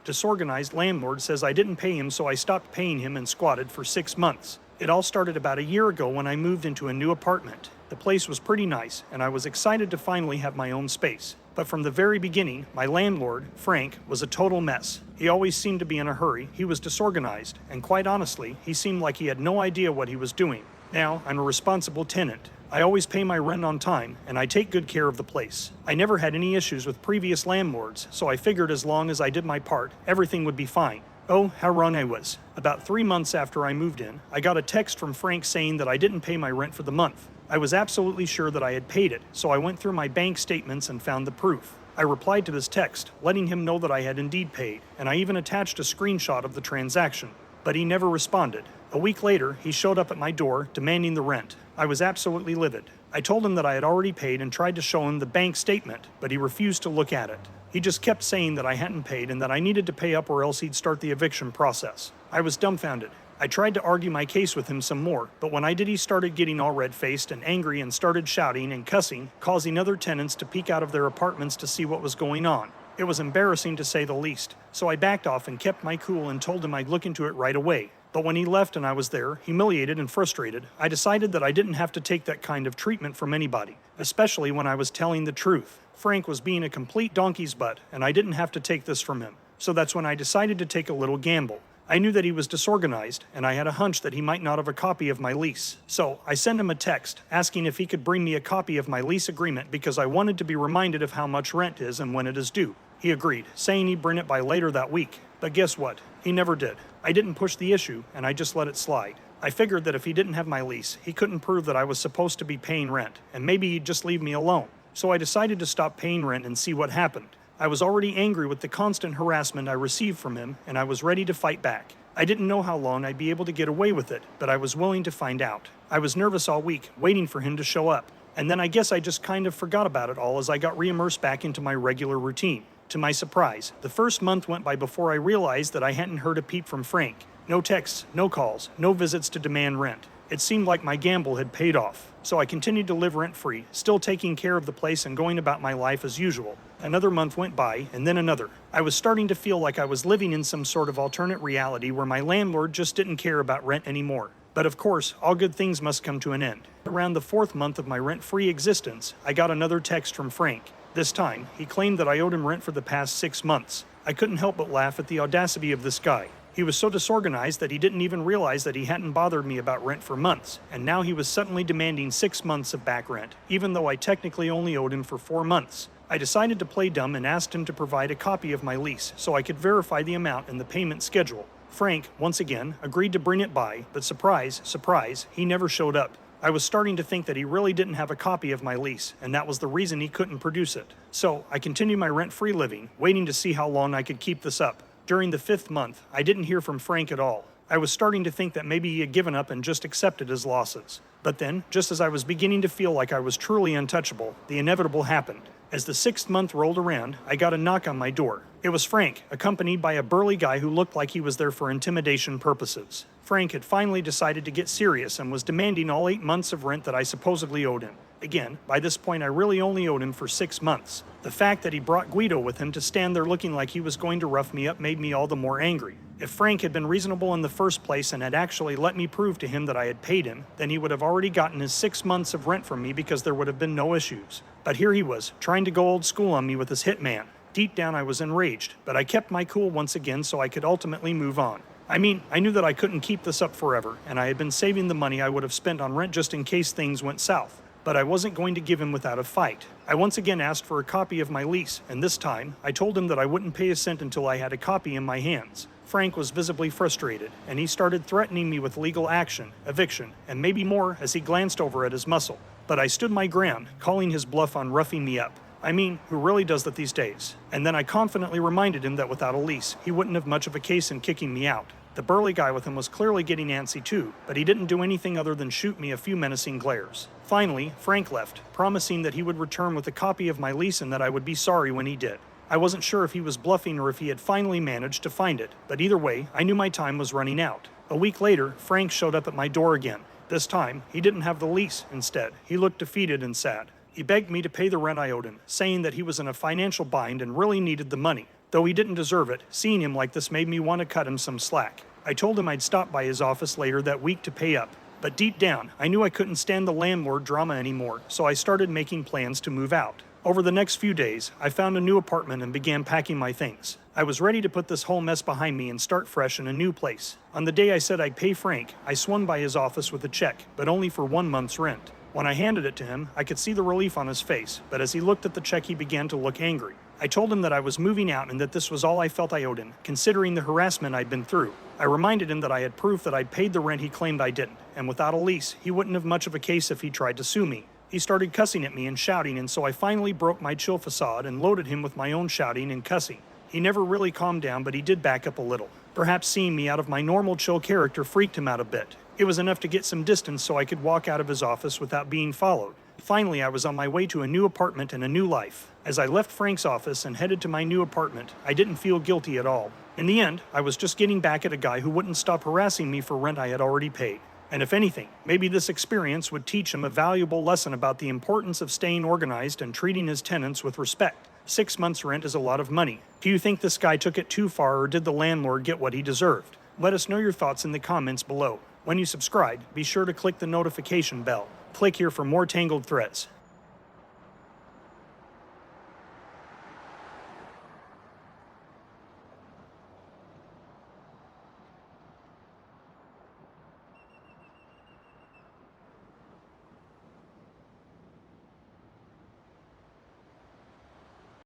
Disorganized landlord says I didn't pay him, so I stopped paying him and squatted for 6 months. It all started about a year ago when I moved into a new apartment. The place was pretty nice, and I was excited to finally have my own space. But from the very beginning, my landlord, Frank, was a total mess. He always seemed to be in a hurry, he was disorganized, and quite honestly, he seemed like he had no idea what he was doing. Now, I'm a responsible tenant. I always pay my rent on time, and I take good care of the place. I never had any issues with previous landlords, so I figured as long as I did my part, everything would be fine. Oh, how wrong I was. About 3 months after I moved in, I got a text from Frank saying that I didn't pay my rent for the month. I was absolutely sure that I had paid it, so I went through my bank statements and found the proof. I replied to this text, letting him know that I had indeed paid, and I even attached a screenshot of the transaction. But he never responded. A week later, he showed up at my door, demanding the rent. I was absolutely livid. I told him that I had already paid and tried to show him the bank statement, but he refused to look at it. He just kept saying that I hadn't paid and that I needed to pay up or else he'd start the eviction process. I was dumbfounded. I tried to argue my case with him some more, but when I did, he started getting all red-faced and angry and started shouting and cussing, causing other tenants to peek out of their apartments to see what was going on. It was embarrassing to say the least, so I backed off and kept my cool and told him I'd look into it right away. But when he left and I was there, humiliated and frustrated, I decided that I didn't have to take that kind of treatment from anybody, especially when I was telling the truth. Frank was being a complete donkey's butt, and I didn't have to take this from him. So that's when I decided to take a little gamble. I knew that he was disorganized, and I had a hunch that he might not have a copy of my lease. So I sent him a text asking if he could bring me a copy of my lease agreement because I wanted to be reminded of how much rent is and when it is due. He agreed, saying he'd bring it by later that week. But guess what? He never did. I didn't push the issue, and I just let it slide. I figured that if he didn't have my lease, he couldn't prove that I was supposed to be paying rent, and maybe he'd just leave me alone. So I decided to stop paying rent and see what happened. I was already angry with the constant harassment I received from him, and I was ready to fight back. I didn't know how long I'd be able to get away with it, but I was willing to find out. I was nervous all week, waiting for him to show up. And then I guess I just kind of forgot about it all as I got re-immersed back into my regular routine. To my surprise, the first month went by before I realized that I hadn't heard a peep from Frank. No texts, no calls, no visits to demand rent. It seemed like my gamble had paid off, so I continued to live rent-free, still taking care of the place and going about my life as usual. Another month went by, and then another. I was starting to feel like I was living in some sort of alternate reality where my landlord just didn't care about rent anymore. But of course, all good things must come to an end. Around the 4th month of my rent-free existence, I got another text from Frank. This time, he claimed that I owed him rent for the past 6 months. I couldn't help but laugh at the audacity of this guy. He was so disorganized that he didn't even realize that he hadn't bothered me about rent for months, and now he was suddenly demanding 6 months of back rent, even though I technically only owed him for 4 months. I decided to play dumb and asked him to provide a copy of my lease so I could verify the amount and the payment schedule. Frank, once again, agreed to bring it by, but surprise, surprise, he never showed up. I was starting to think that he really didn't have a copy of my lease, and that was the reason he couldn't produce it. So I continued my rent-free living, waiting to see how long I could keep this up. During the 5th month, I didn't hear from Frank at all. I was starting to think that maybe he had given up and just accepted his losses. But then, just as I was beginning to feel like I was truly untouchable, the inevitable happened. As the 6th month rolled around, I got a knock on my door. It was Frank, accompanied by a burly guy who looked like he was there for intimidation purposes. Frank had finally decided to get serious and was demanding all 8 months of rent that I supposedly owed him. Again, by this point I really only owed him for 6 months. The fact that he brought Guido with him to stand there looking like he was going to rough me up made me all the more angry. If Frank had been reasonable in the first place and had actually let me prove to him that I had paid him, then he would have already gotten his 6 months of rent from me because there would have been no issues. But here he was, trying to go old school on me with his hitman. Deep down I was enraged, but I kept my cool once again so I could ultimately move on. I knew that I couldn't keep this up forever, and I had been saving the money I would have spent on rent just in case things went south. But I wasn't going to give him without a fight. I once again asked for a copy of my lease, and this time, I told him that I wouldn't pay a cent until I had a copy in my hands. Frank was visibly frustrated, and he started threatening me with legal action, eviction, and maybe more as he glanced over at his muscle. But I stood my ground, calling his bluff on roughing me up. Who really does that these days? And then I confidently reminded him that without a lease, he wouldn't have much of a case in kicking me out. The burly guy with him was clearly getting antsy too, but he didn't do anything other than shoot me a few menacing glares. Finally, Frank left, promising that he would return with a copy of my lease and that I would be sorry when he did. I wasn't sure if he was bluffing or if he had finally managed to find it, but either way, I knew my time was running out. A week later, Frank showed up at my door again. This time, he didn't have the lease. Instead, he looked defeated and sad. He begged me to pay the rent I owed him, saying that he was in a financial bind and really needed the money. Though he didn't deserve it, seeing him like this made me want to cut him some slack. I told him I'd stop by his office later that week to pay up. But deep down, I knew I couldn't stand the landlord drama anymore, so I started making plans to move out. Over the next few days, I found a new apartment and began packing my things. I was ready to put this whole mess behind me and start fresh in a new place. On the day I said I'd pay Frank, I swung by his office with a check, but only for 1 month's rent. When I handed it to him, I could see the relief on his face, but as he looked at the check, he began to look angry. I told him that I was moving out and that this was all I felt I owed him, considering the harassment I'd been through. I reminded him that I had proof that I'd paid the rent he claimed I didn't, and without a lease, he wouldn't have much of a case if he tried to sue me. He started cussing at me and shouting, and so I finally broke my chill facade and loaded him with my own shouting and cussing. He never really calmed down, but he did back up a little. Perhaps seeing me out of my normal chill character freaked him out a bit. It was enough to get some distance so I could walk out of his office without being followed. Finally, I was on my way to a new apartment and a new life. As I left Frank's office and headed to my new apartment, I didn't feel guilty at all. In the end, I was just getting back at a guy who wouldn't stop harassing me for rent I had already paid. And if anything, maybe this experience would teach him a valuable lesson about the importance of staying organized and treating his tenants with respect. 6 months' rent is a lot of money. Do you think this guy took it too far, or did the landlord get what he deserved? Let us know your thoughts in the comments below. When you subscribe, be sure to click the notification bell. Click here for more Tangled threads.